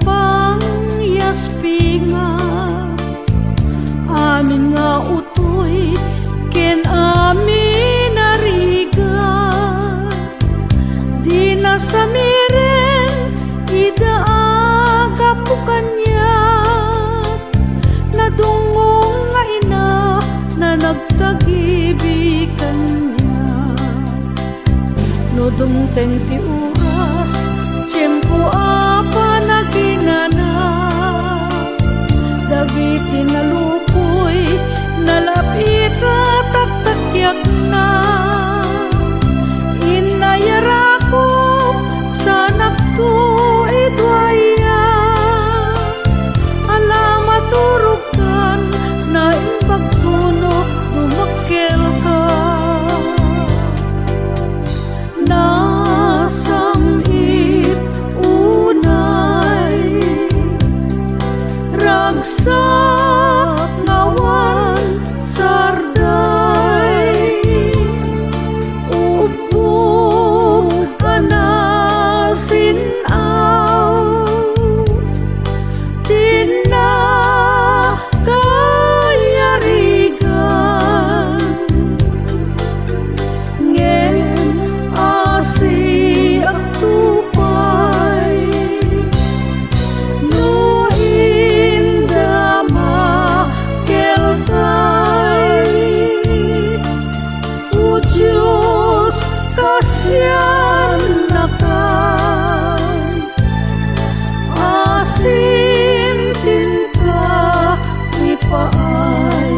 pangyaspi amin nga utoy ken amin nariga di na samiren idaaga po kanya nadungong nga ina na nagtagibikan niya no dumteng ti oras tiyempo apa naginana dagiti nalukoy nalapita taktakyak na inayarako sanak to idwaya alamat turukan na impagtuno dumakkel ka nasamit unay ragsak ngawan sarday upo anasinaw tinakayarigan ngen asi at tupay no indama kelkay o Diyos kasyan nakan asim tinta ipaay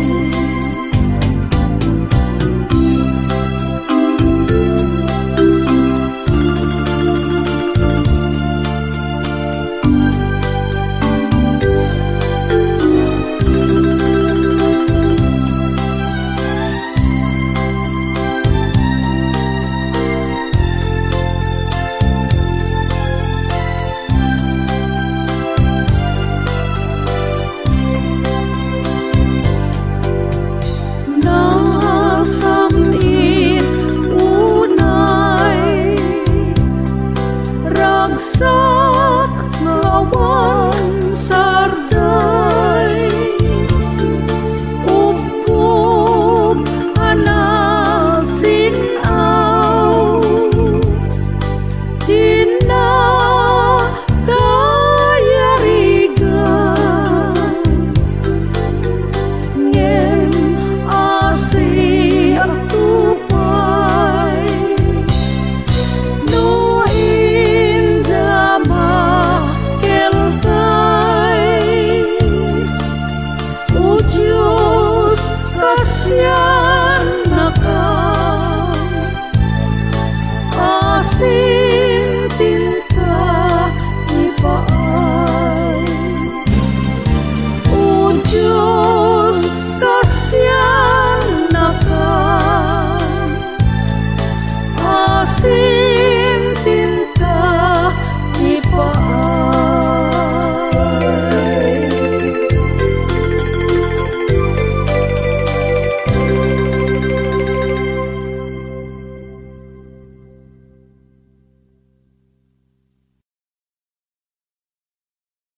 nasamit unay ragsak ngawan